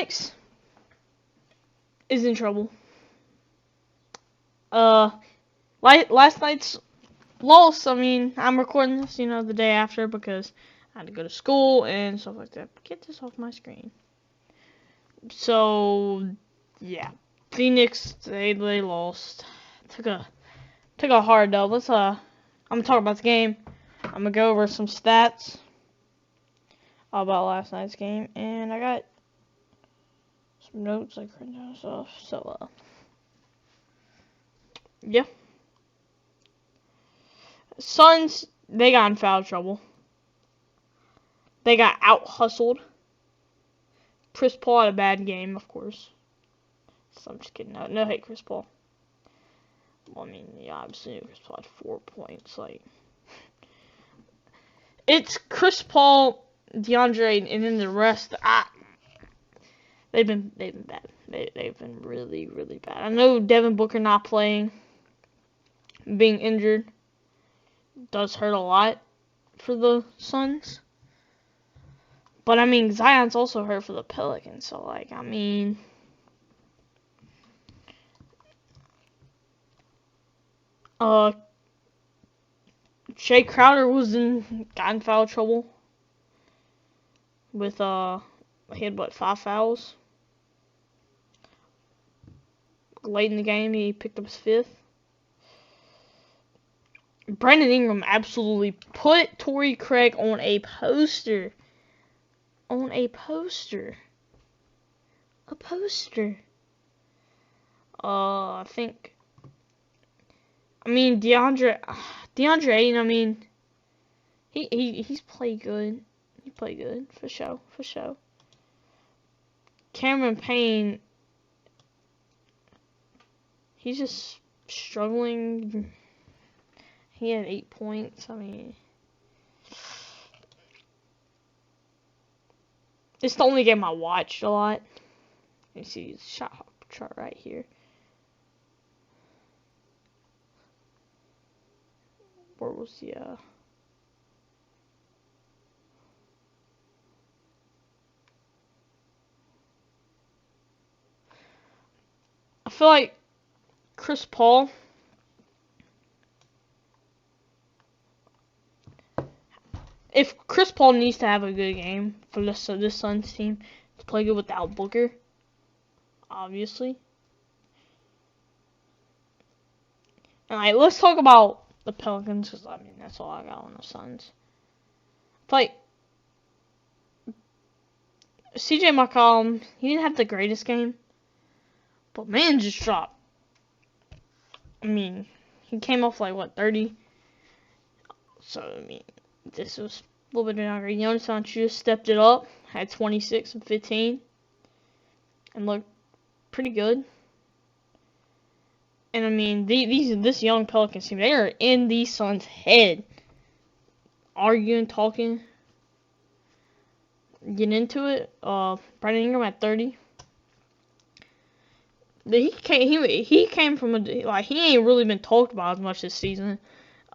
Phoenix is in trouble. Last night's loss. I mean, I'm recording this, the day after because I had to go to school and stuff like that. Get this off my screen. So, yeah, Phoenix they lost. Took a hard dub. I'm gonna talk about the game. I'm gonna go over some stats about last night's game, and I got some notes like written down stuff. So, yeah. Suns, they got in foul trouble. They got out hustled. Chris Paul had a bad game, of course. So I'm just kidding. No hate Chris Paul. Well, I mean, yeah, obviously Chris Paul had 4 points. Like, it's Chris Paul, DeAndre, and then the rest. They've been bad. They've been really, really bad. I know Devin Booker not playing, being injured, does hurt a lot for the Suns. But I mean, Zion's also hurt for the Pelicans. So like, I mean, Jay Crowder got in foul trouble with he had 5 fouls. Late in the game, he picked up his 5th. Brandon Ingram absolutely put Torrey Craig on a poster. A poster. I mean, DeAndre Ayton, I mean, he's played good. He played good, for sure. Cameron Payne, he's just struggling. He had 8 points. I mean, it's the only game I watched a lot. You see the shot chart right here. Where was the I feel like Chris Paul if Chris Paul needs to have a good game for this Suns team to play good without Booker, obviously. Alright, let's talk about the Pelicans, because I mean that's all I got on the Suns. Like, CJ McCollum, he didn't have the greatest game, but man just dropped. I mean, he came off like 30. So I mean, this was a little bit younger. Jonas Valanciunas stepped it up, had 26 and 15, and looked pretty good. And I mean, this young Pelicans team, they are in the Suns' head, arguing, talking, getting into it. Brandon Ingram at 30. He came from he ain't really been talked about as much this season.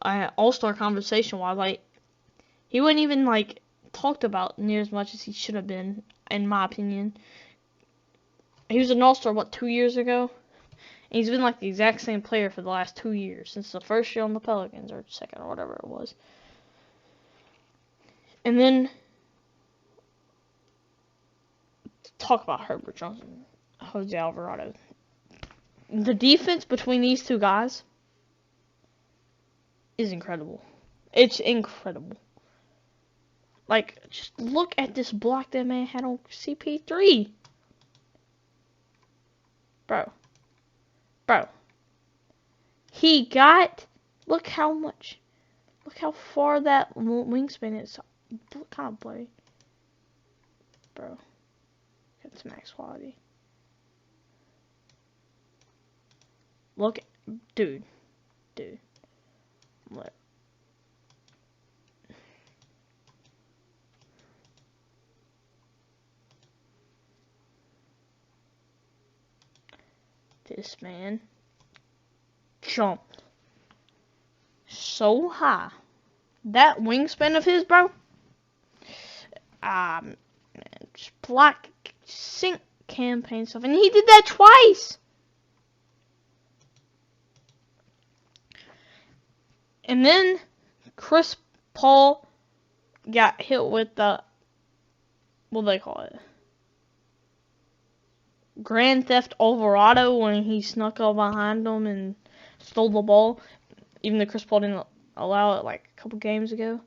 All-Star conversation wise, like, he wasn't even like talked about near as much as he should have been, in my opinion. He was an All-Star 2 years ago. And he's been like the exact same player for the last 2 years, since the first year on the Pelicans, or second, or whatever it was. And then talk about Herbert Johnson, Jose Alvarado. The defense between these two guys is incredible. It's incredible. Like, just look at this block that man had on CP3. Bro. He got, look how far that wingspan is. Kind of blurry. Bro. It's max quality. Look, dude. What? This man jumped so high. That wingspan of his, bro. Man, just block, sink campaign stuff, and he did that twice. And then Chris Paul got hit with the, what do they call it? Grand Theft Alvarado, when he snuck up behind them and stole the ball, even though Chris Paul didn't allow it like a couple games ago.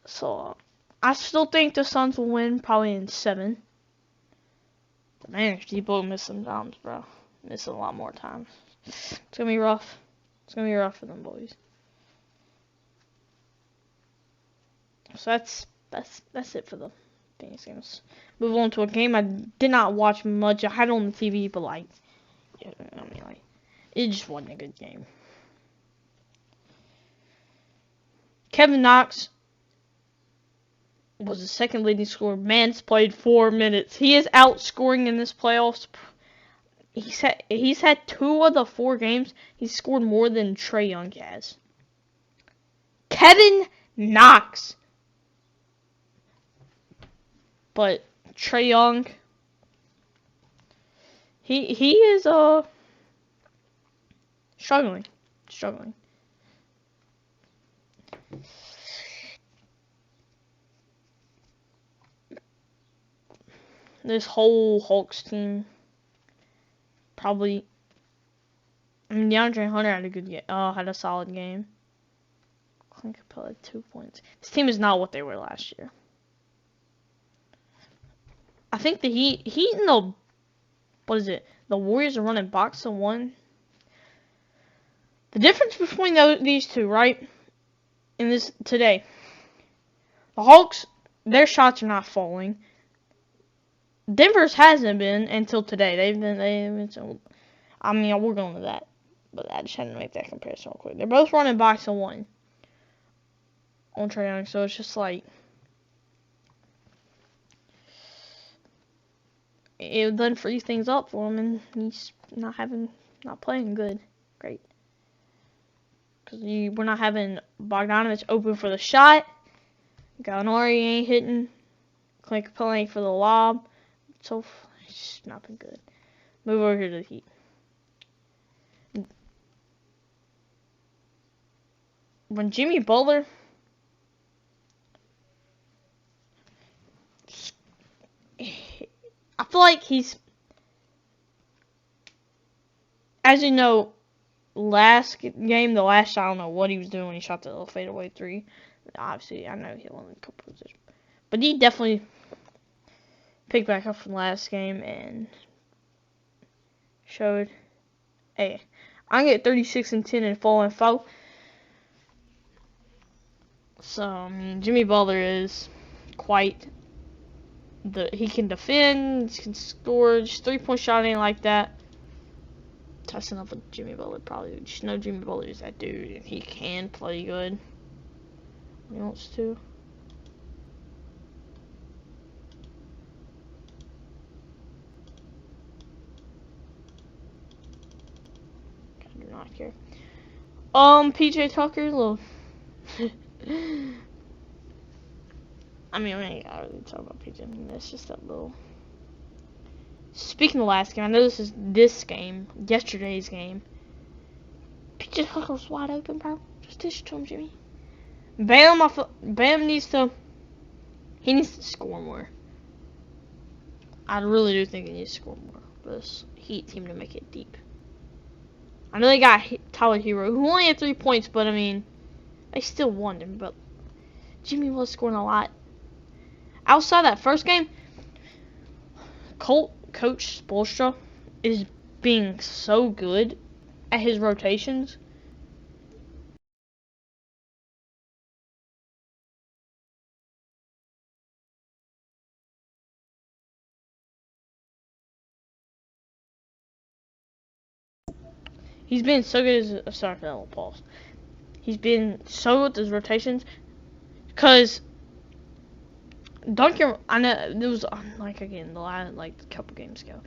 So I still think the Suns will win, probably in 7. But man, Debo missed some times, bro. Missed a lot more times. It's gonna be rough. It's gonna be rough for them boys. So that's it for the Phoenix games. Move on to a game I did not watch much. I had it on the TV, but like, yeah, I mean, like, it just wasn't a good game. Kevin Knox was the second leading scorer. Man's played 4 minutes. He is outscoring in this playoffs. He's had 2 of the 4 games. He's scored more than Trae Young has. Kevin Knox. But Trae Young, he is struggling. This whole Hawks team probably. I mean, DeAndre Hunter had a good game. Had a solid game. Clint Capella had 2 points. This team is not what they were last year. I think the Heat and the, what is it? The Warriors are running box to 1. The difference between these two, right? In this today, the Hawks, their shots are not falling. Denver's hasn't been until today. They've been so. I mean, we're going to that, but I just had to make that comparison real quick. They're both running box to 1 on Trae Young, so it's just like. It then frees things up for him, and he's not playing good, great. Because we're not having Bogdanovich open for the shot. Gallinari ain't hitting. Clint Capella ain't for the lob. So it's just not been good. Move over here to the Heat. When Jimmy Butler I feel like he's, as you know, last game, the last shot, I don't know what he was doing when he shot the little fadeaway 3. Obviously, I know he won a couple positions. But he definitely picked back up from last game and showed, hey, I can get 36 and 10 and fall and foul. So, I mean, Jimmy Butler is quite... he can defend, he can score, just 3-point shot ain't like that. Testing up with Jimmy Butler, probably just know Jimmy Butler is that dude, and he can play good when he wants to. I do not care. PJ Tucker, little. I mean, I ain't gotta really talk about PJ. I mean, that's just that little. Speaking of last game, I know this game, yesterday's game. PJ Tucker was wide open, bro. Just dish to him, Jimmy. Bam needs to score more. I really do think he needs to score more for this Heat team to make it deep. I know they got Tyler Hero, who only had 3 points, but I mean, they still won him. But Jimmy was scoring a lot. Outside that first game, Coach Spoelstra is being so good at his rotations. He's been so good as sorry for that little pause. He's been so good with his rotations, because Duncan, I know it was like again like a couple games ago.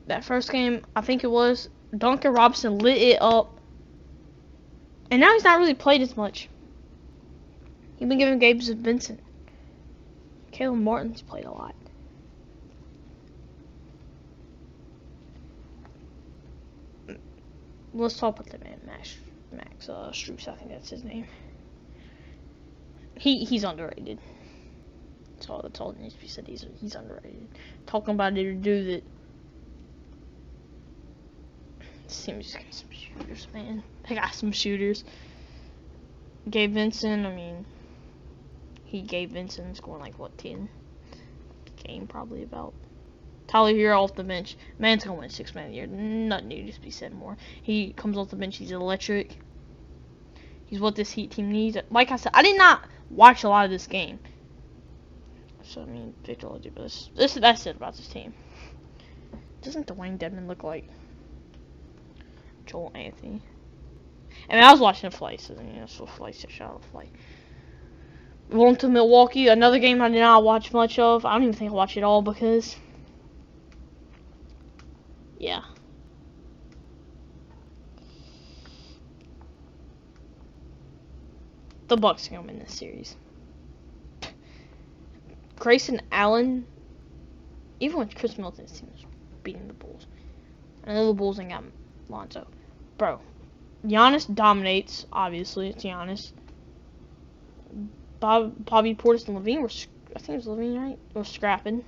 That first game, I think it was, Duncan Robinson lit it up, and now he's not really played as much. He's been giving Gabe Vincent. Caleb Martin's played a lot. let's talk about the man, Max Strus. I think that's his name. He's underrated. That's all that needs to be said. He's underrated. Talking about a dude that this team just got some shooters, man. They got some shooters. Gabe Vincent, I mean, Gabe Vincent scoring like what 10 game probably about. Tyler Hero off the bench. Man's gonna win 6 Man of the Year. Nothing needs to be said more. He comes off the bench. He's electric. He's what this Heat team needs. Like I said, I did not watch a lot of this game. So I mean, Victor Oladipo. That's it about this team. Doesn't Dwayne Dedman look like Joel Anthony? I mean, I was watching the flight, so so flights a shot of flight. Going to Milwaukee, another game I did not watch much of. I don't even think I watched it all because, yeah. The Bucks are gonna win this series. Grayson Allen, even with Chris Middleton's team is beating the Bulls. I know the Bulls ain't got Lonzo. Bro, Giannis dominates, obviously, it's Giannis. Bobby Portis and Levine were, I think it was Levine, right? Or scrapping.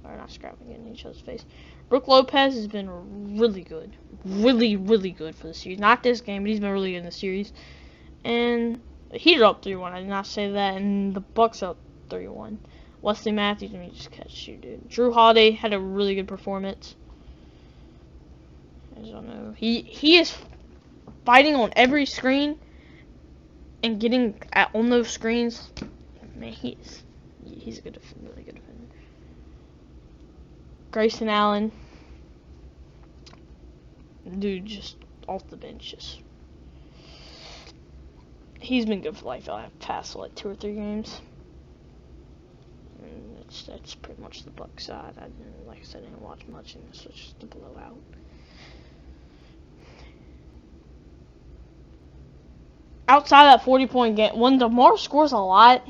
Or not scrapping, getting in each other's face. Brook Lopez has been really good. Really, really good for the series. Not this game, but he's been really good in the series. And heated up 3-1. I did not say that. And the Bucks up 3-1. Wesley Matthews, I mean, just catch you, dude. Drew Holiday had a really good performance. I don't know. He is fighting on every screen and getting on those screens. Man, he's a good defender, really good defender. Grayson Allen, dude, just off the bench, he's been good for like the past 2 or 3 games. And that's pretty much the Bucks side. Like I said, I didn't watch much, and this was just a blowout. Outside of that 40-point game, when DeMar scores a lot,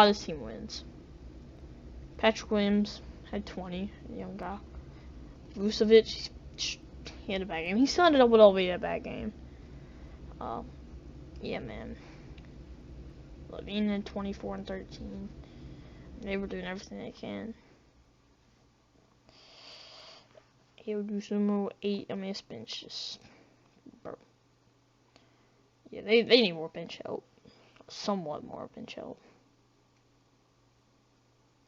this team wins. Patrick Williams had 20, young guy. Vucevic, he had a bad game. He still ended up with a bad game. Yeah, man. Levine had 24 and 13. They were doing everything they can. He would do some 8. I mean, his bench just, bro. Yeah, they need more bench help. Somewhat more bench help.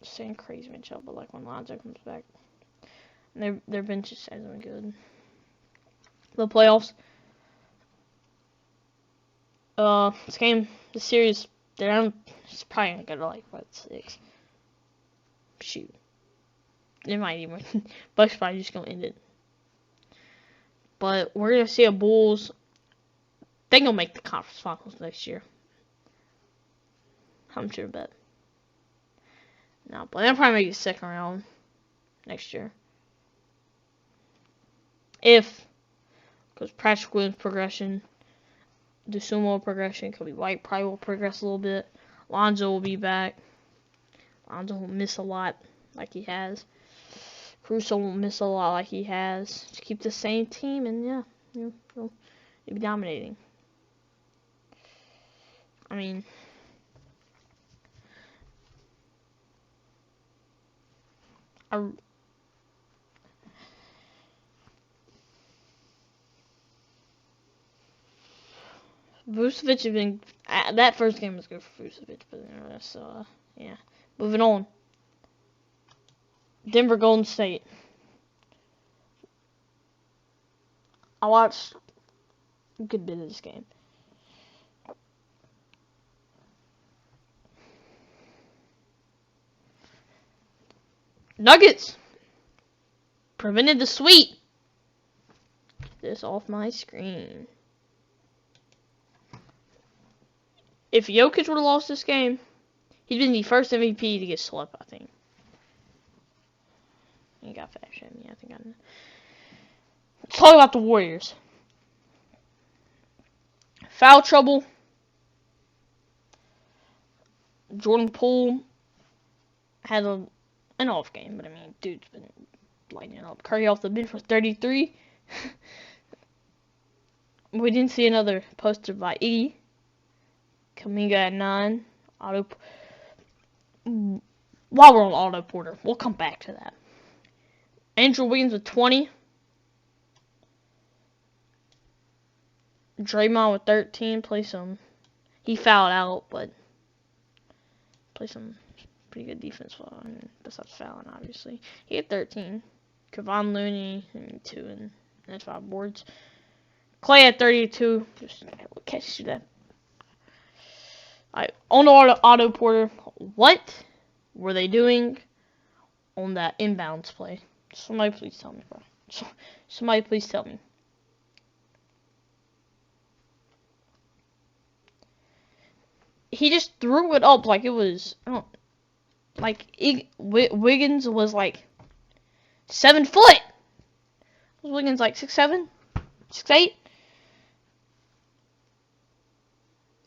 Saying crazy bench help, but like when Lonzo comes back, their bench just hasn't been good. The playoffs. This series, it's probably gonna go to like what 6. Shoot, it might even. Bucks probably just gonna end it. But we're gonna see a Bulls. They gonna make the conference finals next year. I'm sure of that. No, but they'll probably make the second round next year. Because Patrick Williams progression, DeSumo progression, Kobe White probably will progress a little bit. Lonzo will be back. Lonzo will miss a lot like he has. Caruso will miss a lot like he has. Just keep the same team and yeah, you'll be dominating. I mean, Vucevic has been. That first game was good for Vucevic, but yeah. Moving on. Denver Golden State. I watched a good bit of this game. Nuggets prevented the sweep. Get this off my screen. If Jokic would have lost this game, he'd been the first MVP to get swept, I think. He got fast shame. Yeah, I think I know. Let's talk about the Warriors. Foul trouble. Jordan Poole had an off game, but I mean, dude's been lighting it up. Curry off the bench for 33. We didn't see another posted by E. Kaminga at 9. While we're on Otto Porter, we'll come back to that. Andrew Wiggins with 20. Draymond with 13. He fouled out, but play some pretty good defense. Well, I mean, besides fouling, obviously. He had 13. Kevon Looney, 2 and that's 5 boards. Clay at 32. Just catch you that. Alright, on to Otto Porter. What were they doing on that inbounds play? Somebody please tell me, bro. Somebody please tell me. He just threw it up like it was, Wiggins was like 7 foot. Was Wiggins like 6'7", 6'8"?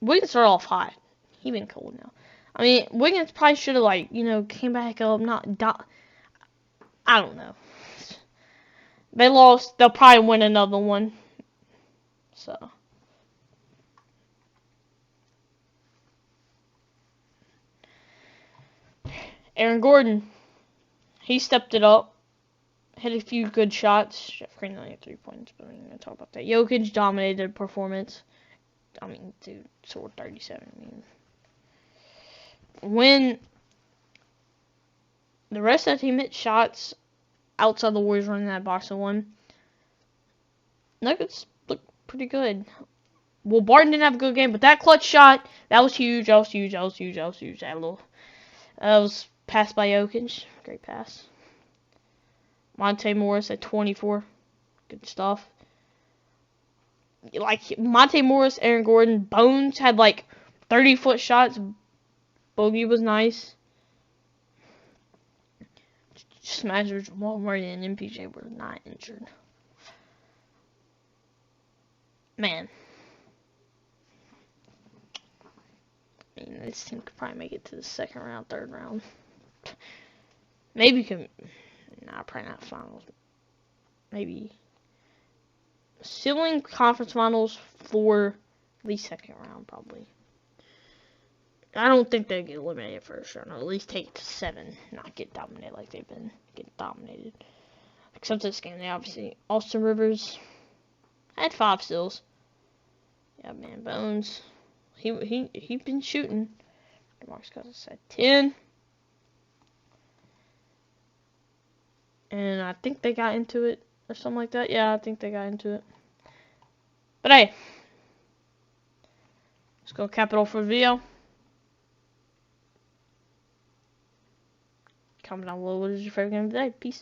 Wiggins started off hot. He been cold now. I mean, Wiggins probably should have came back up, I don't know. They lost. They'll probably win another one. So. Aaron Gordon. He stepped it up. Hit a few good shots. Jeff Green only had 3 points, but I'm going to talk about that. Jokic dominated the performance. I mean, dude, scored 37. I mean, when the rest of the team hit shots outside the Warriors running that box of 1, Nuggets looked pretty good. Well, Barton didn't have a good game, but that clutch shot, that was huge. That was passed by Jokic. Great pass. Monte Morris at 24. Good stuff. Monte Morris, Aaron Gordon, Bones had 30-foot shots. Bogey was nice. Just imagine if Jamal Murray and MPJ were not injured. Man. I mean, this team could probably make it to the second round, third round. Maybe probably not finals. Maybe ceiling conference finals for at least second round, probably. I don't think they'd get eliminated first round. Or at least take it to 7, not get dominated like they've been getting dominated. Except this game, they obviously Austin Rivers had 5 steals. Yeah, man, Bones. He been shooting. DeMarcus Cousins at 10. And I think they got into it or something like that. Yeah, I think they got into it. But hey, let's go cap it off for the video. Comment down below what is your favorite game of the day. Peace.